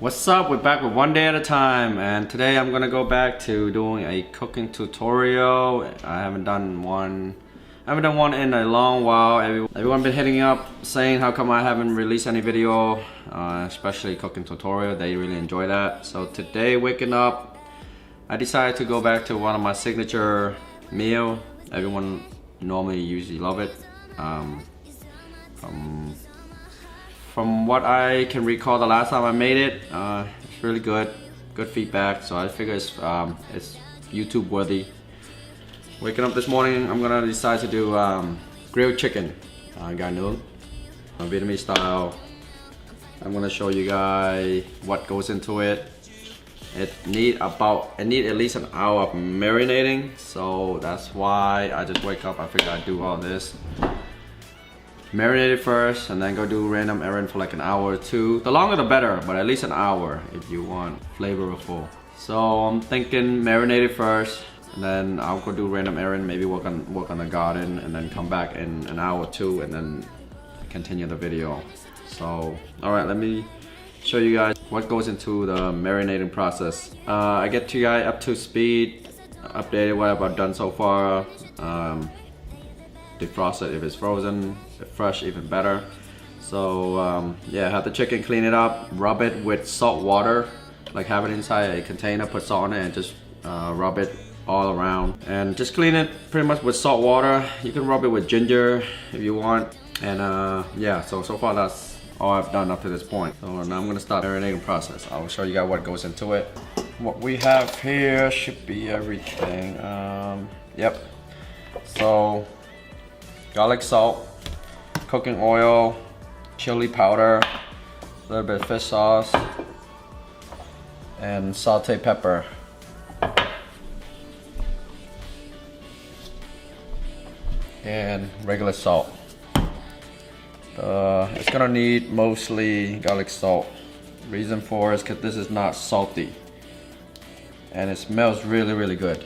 What's up? We're back with one day at a time, and today I'm gonna go back to doing a cooking tutorial. I haven't done one in a long while. Everyone been hitting up saying how come I haven't released any video, especially cooking tutorial. They really enjoy that. So today, waking up, I decided to go back to one of my signature meal. Everyone normally usually love it. From what I can recall, the last time I made it, it's really good feedback. So I figure it's YouTube worthy. Waking up this morning, I'm gonna decide to do grilled chicken, Ga-Nuong, Vietnamese style. I'm gonna show you guys what goes into it. It need at least an hour of marinating, so that's why I just wake up. I figure I'd do all this. Marinate it first and then go do random errand for like an hour or two. The longer the better, but at least an hour if you want flavorful. So I'm thinking marinate it first and then I'll go do random errand, maybe work on the garden, and then come back in an hour or two and then continue the video. So alright, let me show you guys what goes into the marinating process. I get you guys up to speed, updated what I've done so far. Defrost it if it's frozen, if fresh even better. So yeah, have the chicken, clean it up, rub it with salt water, like have it inside a container, put salt in it and just rub it all around, and just clean it pretty much with salt water. You can rub it with ginger if you want, and yeah, so far that's all I've done up to this point. So now I'm gonna start the marinating process. I'll show you guys what goes into it. What we have here should be everything. Yep, so garlic salt, cooking oil, chili powder, a little bit of fish sauce, and sauteed pepper. And regular salt. It's gonna need mostly garlic salt. Reason for is because this is not salty. And it smells really good.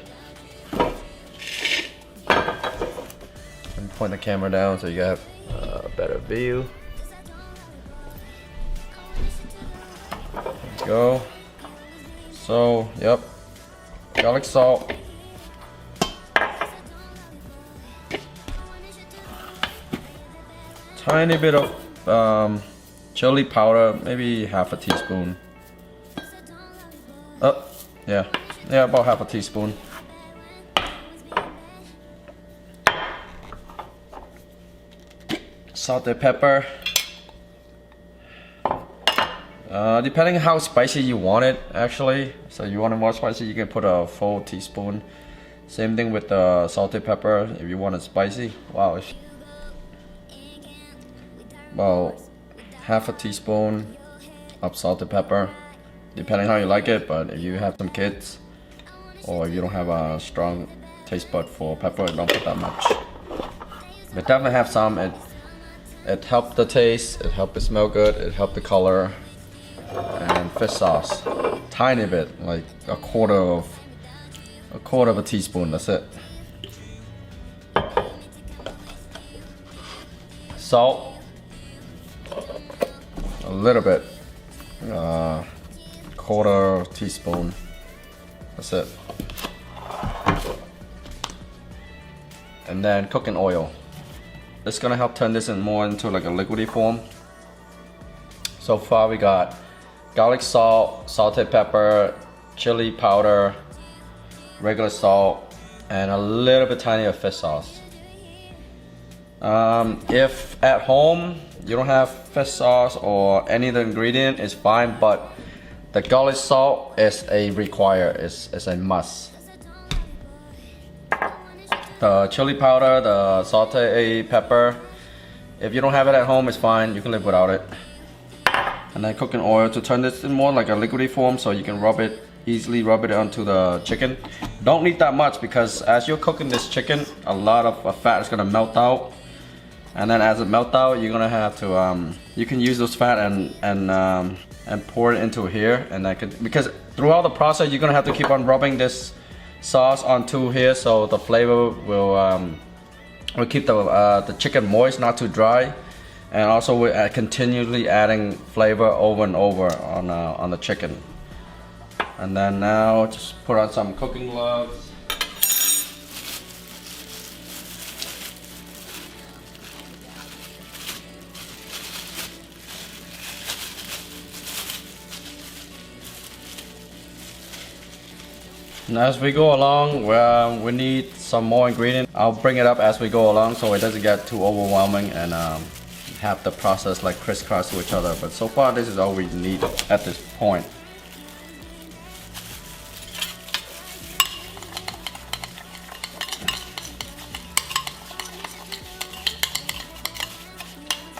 Point the camera down so you got a better view. There we go. So, yep, garlic salt. Tiny bit of chili powder, maybe half a teaspoon. Oh, yeah, about half a teaspoon. Salted pepper. Depending on how spicy you want it, actually. So you want it more spicy, you can put a full teaspoon. Same thing with the salted pepper if you want it spicy. Wow. About half a teaspoon of salted pepper, depending how you like it. But if you have some kids or you don't have a strong taste bud for pepper, don't put that much. But definitely have some. It helped the taste, it helped it smell good, it helped the color. And fish sauce, tiny bit, like a quarter of a teaspoon. That's it. Salt, a little bit, quarter teaspoon. That's it. And then cooking oil. It's gonna help turn this more into like a liquidy form. So far we got garlic salt, salted pepper, chili powder, regular salt, and a little bit tiny of fish sauce. If at home you don't have fish sauce or any of the ingredient, it's fine, but the garlic salt is a it's a must. The chili powder, the sauteed pepper, if you don't have it at home, it's fine, you can live without it. And then cooking oil to turn this in more like a liquidy form so you can easily rub it onto the chicken. Don't need that much because as you're cooking this chicken, a lot of fat is gonna melt out. And then as it melts out, you're gonna have to, you can use those fat and pour it into here. And because throughout the process, you're gonna have to keep on rubbing this sauce onto here so the flavor will keep the chicken moist, not too dry. And also we're continually adding flavor over and over on the chicken. And then now just put on some cooking gloves. And as we go along, we need some more ingredients. I'll bring it up as we go along so it doesn't get too overwhelming and have the process like crisscross to each other. But so far this is all we need at this point.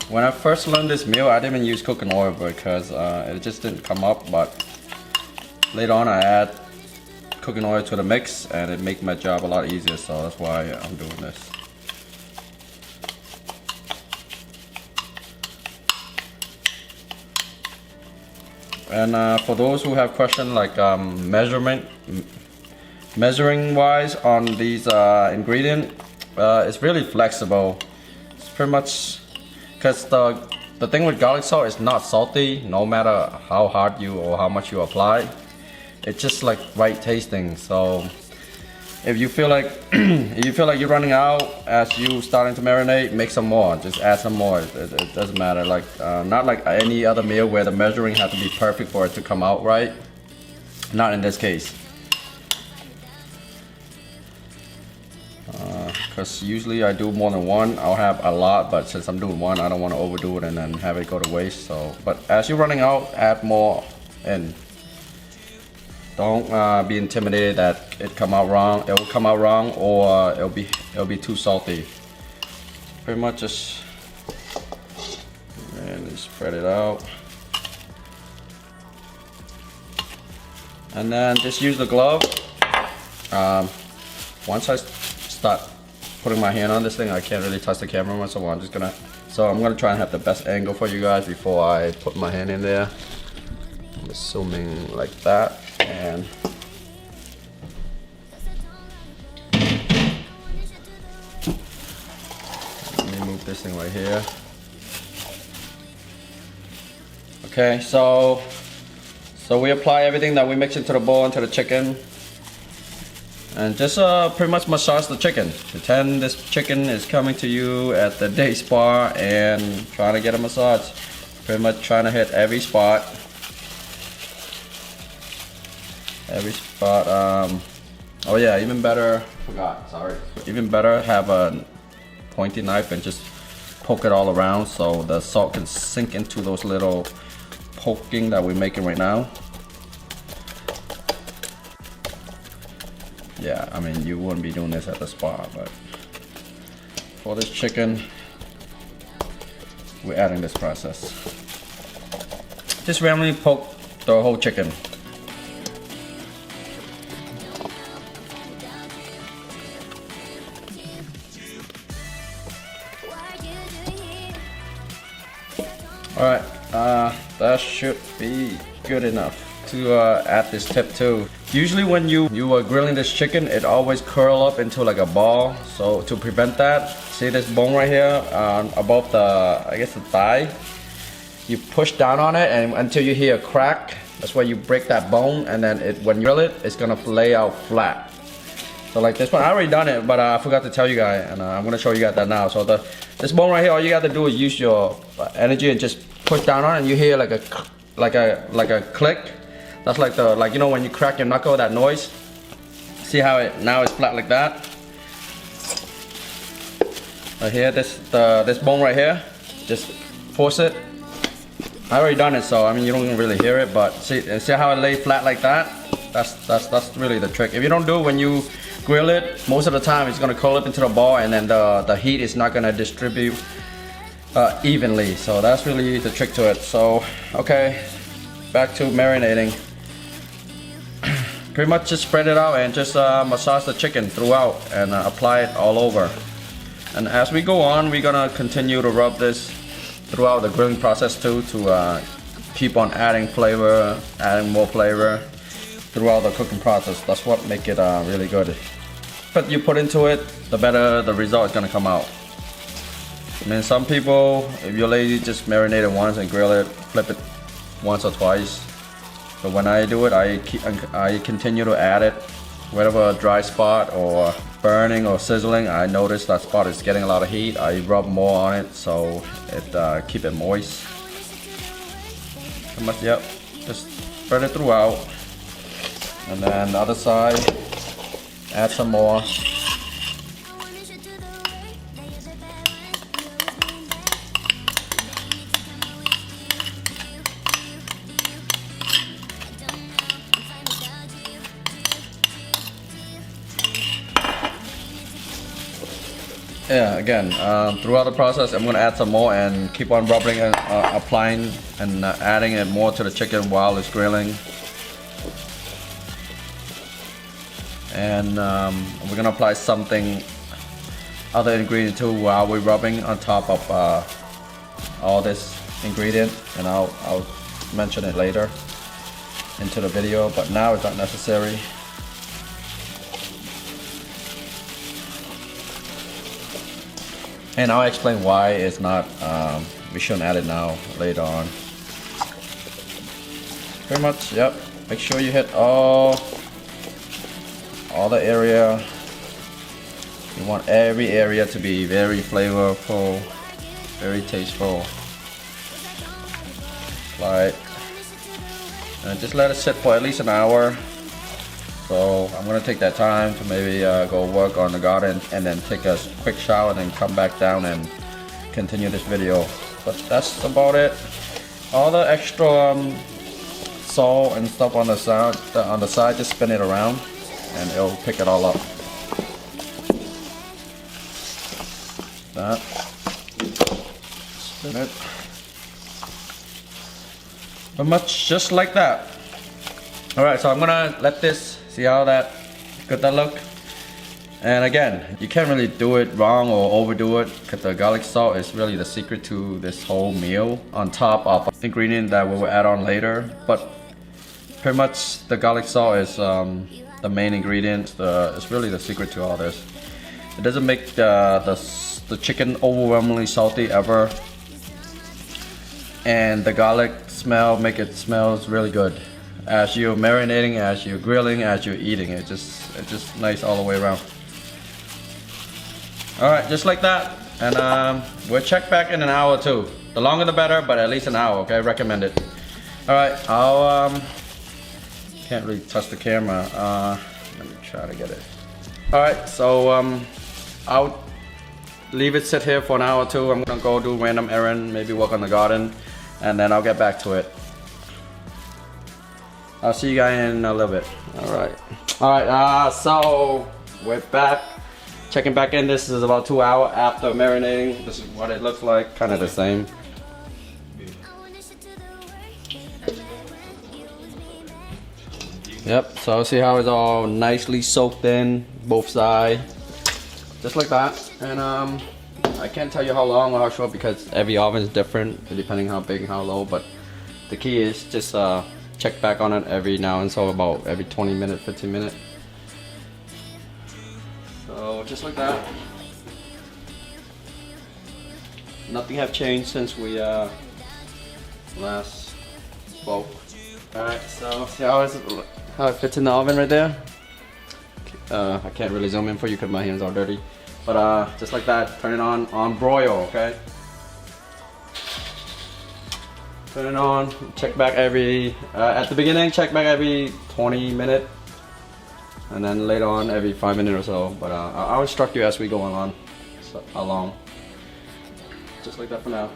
When I first learned this meal, I didn't use cooking oil because it just didn't come up, but later on I add cooking oil to the mix and it makes my job a lot easier, so that's why I'm doing this. And for those who have questions like measuring wise on these ingredients, it's really flexible. It's pretty much because the thing with garlic salt is not salty no matter how hard you or how much you apply. It's just like right tasting. So if you feel like you're running out as you starting to marinate, make some more. Just add some more. It doesn't matter. Like not like any other meal where the measuring has to be perfect for it to come out right. Not in this case. Because usually I do more than one. I'll have a lot, but since I'm doing one, I don't want to overdo it and then have it go to waste. So, but as you're running out, add more in. Don't be intimidated that it come out wrong. It will come out wrong, or it'll be too salty. Pretty much just and spread it out, and then just use the glove. Once I start putting my hand on this thing, I can't really touch the camera, so I'm gonna try and have the best angle for you guys before I put my hand in there. I'm assuming like that. And let me move this thing right here. Okay, so we apply everything that we mix into the bowl into the chicken, and just pretty much massage the chicken. Pretend this chicken is coming to you at the day spa and trying to get a massage. Pretty much trying to hit every spot. Oh yeah, even better, even better have a pointy knife and just poke it all around so the salt can sink into those little poking that we're making right now. Yeah, I mean, you wouldn't be doing this at the spa, but for this chicken, we're adding this process. Just randomly poke the whole chicken. Alright, that should be good enough to add this tip too. Usually when you are grilling this chicken, it always curl up into like a ball. So to prevent that, see this bone right here above the, I guess the thigh? You push down on it and until you hear a crack. That's why you break that bone, and then when you grill it, it's gonna lay out flat. So like this one, I already done it, but I forgot to tell you guys, and I'm gonna show you guys that now. So this bone right here, all you got to do is use your energy and just push down on it, and you hear like a click. That's like you know when you crack your knuckle, that noise. See how it now it's flat like that. Right here, this bone right here, just force it. I already done it, so I mean you don't really hear it, but see how it lay flat like that. That's really the trick. If you don't do it when you grill it, most of the time it's gonna curl up into the ball, and then the heat is not gonna distribute evenly. So that's really the trick to it. So okay, back to marinating. Pretty much just spread it out and just massage the chicken throughout and apply it all over. And as we go on, we're gonna continue to rub this throughout the grilling process too, to keep on adding flavor, adding more flavor throughout the cooking process. That's what makes it really good. But you put into it, the better the result is gonna come out. I mean, some people, if you're lazy, just marinate it once and grill it, flip it once or twice. But when I do it, I continue to add it. Wherever a dry spot or burning or sizzling, I notice that spot is getting a lot of heat. I rub more on it so it keep it moist. Pretty much, yep. Just spread it throughout. And then the other side, add some more. Yeah, again, throughout the process, I'm gonna add some more and keep on rubbing and applying and adding it more to the chicken while it's grilling. And we're gonna apply something, other ingredient too, while we're rubbing on top of all this ingredient, and I'll mention it later into the video, but now it's not necessary. And I'll explain why it's not, we shouldn't add it now, later on. Pretty much, yep. Make sure you hit all the area. You want every area to be very flavorful, very tasteful. Like, and just let it sit for at least an hour. So I'm gonna take that time to maybe go work on the garden and then take a quick shower and then come back down and continue this video. But that's about it. All the extra salt and stuff on the side, just spin it around and it'll pick it all up. That. Spin it. Pretty much just like that. Alright, so I'm gonna let this, see how good that look. And again, you can't really do it wrong or overdo it, because the garlic salt is really the secret to this whole meal, on top of ingredient that we will add on later. But pretty much the garlic salt is the main ingredient. It's really the secret to all this. It doesn't make the chicken overwhelmingly salty ever, and the garlic smell smells really good. As you're marinating, as you're grilling, as you're eating, it's just nice all the way around. All right, just like that, and we'll check back in an hour or two. The longer the better, but at least an hour. Okay, recommend it. All right, I'll can't really touch the camera. Let me try to get it. All right, so I'll leave it sit here for an hour or two. I'm gonna go do a random errand, maybe work on the garden, and then I'll get back to it. I'll see you guys in a little bit. Alright, so we're back. Checking back in. This is about 2 hours after marinating. This is what it looks like. Kind of the same. Yep, so see how it's all nicely soaked in, both sides. Just like that. And I can't tell you how long or how short because every oven is different, depending how big and how low. But the key is just check back on it every now and so, about every 20 minutes, 15 minutes. So just like that. Nothing have changed since we last spoke. Alright, so see how it fits in the oven right there? I can't really zoom in for you because my hands are dirty. But just like that, turn it on broil, okay? Turn it on, check back every, at the beginning, check back every 20 minutes. And then later on, every 5 minutes or so. But I'll instruct you as we go along. Just like that for now.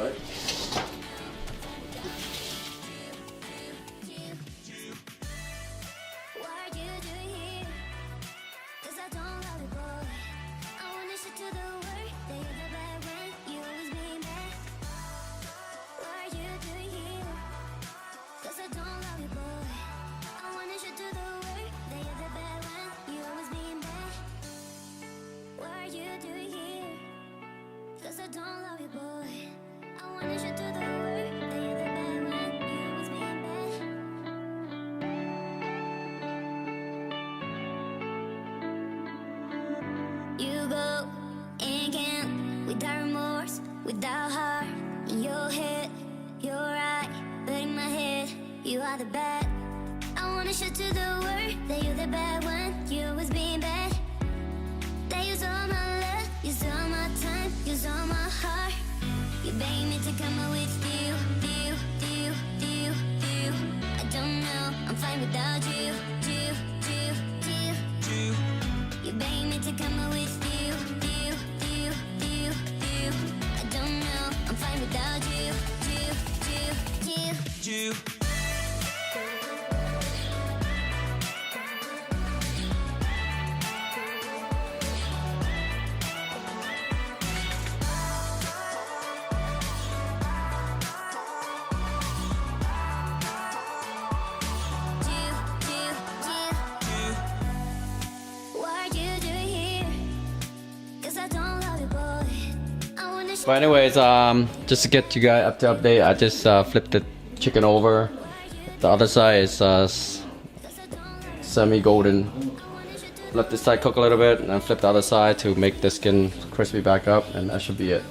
Right. are the bad. I wanna show to the world that you're the bad one. You was being bad. That use all my love, use all my time, use all my heart. You begged me to come out with you. I don't know, I'm fine without you. You begged me to come out with you. I don't know, I'm fine without you. But anyways, just to get you guys up to update, I just flipped the chicken over. The other side is semi-golden. Let this side cook a little bit and then flip the other side to make the skin crispy back up, and that should be it.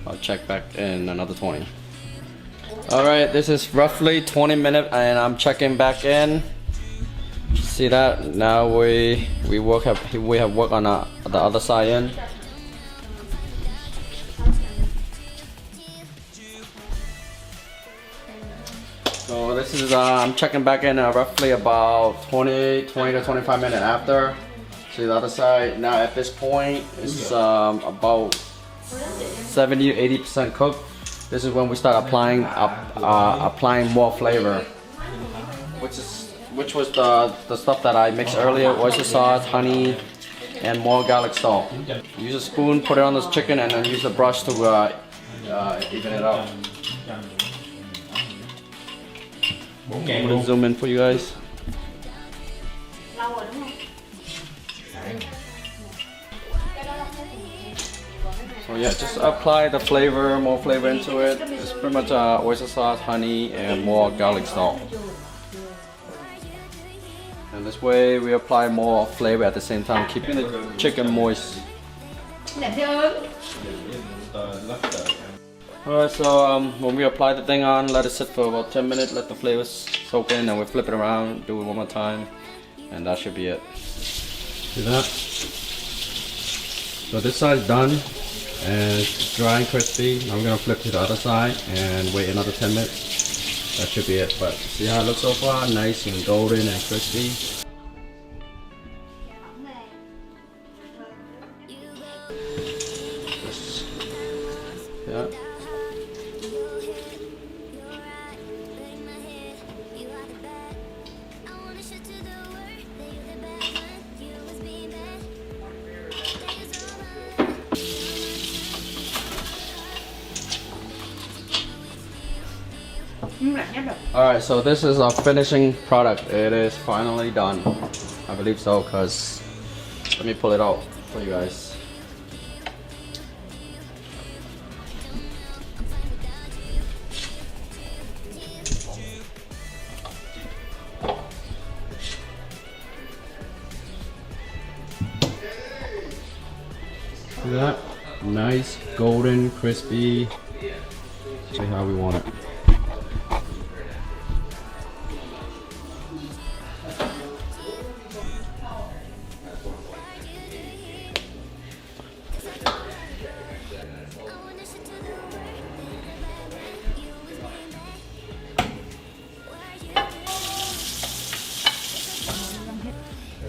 I'll check back in another 20. Alright, this is roughly 20 minutes and I'm checking back in. See that? Now we have work on the other side in. So this is I'm checking back in roughly about 20 to 25 minutes after. See the other side. Now at this point it's about 70-80% cooked. This is when we start applying more flavor, which was the stuff that I mixed earlier: oyster sauce, honey, and more garlic salt. Use a spoon, put it on this chicken, and then use a brush to even it out. I'm gonna zoom in for you guys. So yeah, just apply the flavor, more flavor into it. It's pretty much oyster sauce, honey, and more garlic salt. And this way we apply more flavor at the same time, keeping the chicken moist. Alright, so when we apply the thing on, let it sit for about 10 minutes, let the flavors soak in, and we flip it around, do it one more time, and that should be it. See that? So this side is done, and it's dry and crispy. Now we're going to flip to the other side and wait another 10 minutes. That should be it. But see how it looks so far? Nice and golden and crispy. Yeah. Alright, so this is our finishing product. It is finally done. I believe so, because let me pull it out for you guys. See that? Nice, golden, crispy. See how we want it.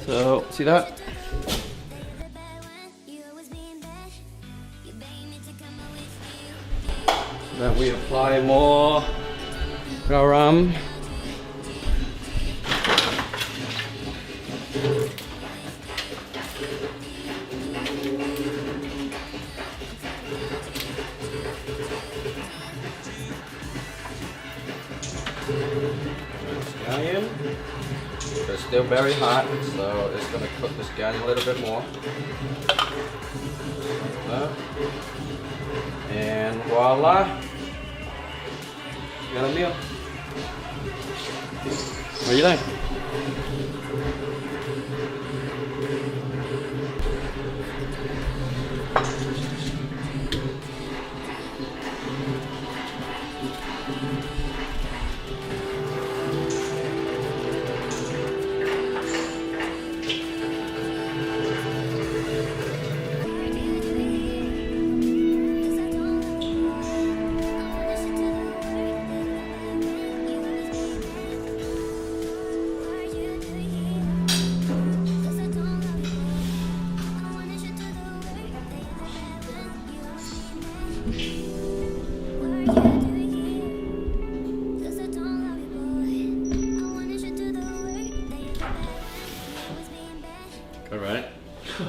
So, see that? Then we apply more garam. Scallion. It's still very hot, so it's gonna cook the scallion a little bit more. And voila! You got a meal. What do you think? 'Cause I don't love you, boy. I wanted you to do the work that you're the bad one. Always being bad. All right.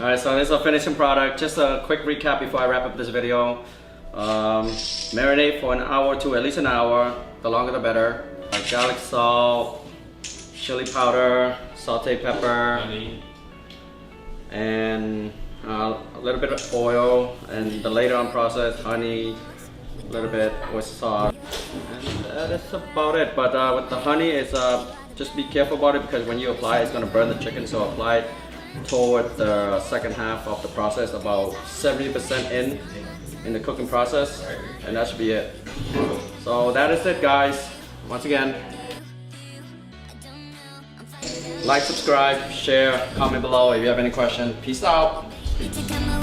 All right, so this is a finishing product. Just a quick recap before I wrap up this video. Marinate for an hour to at least an hour. The longer the better. Garlic salt, chili powder, sauteed pepper, Honey. and a little bit of oil, and the later on process, honey, a little bit oyster sauce, and that's about it. But with the honey, it's just be careful about it because when you apply it, it's gonna burn the chicken. So apply it toward the second half of the process, about 70% in the cooking process, and that should be it. So that is it, guys. Once again, like, subscribe, share, comment below if you have any questions. Peace out. You took out my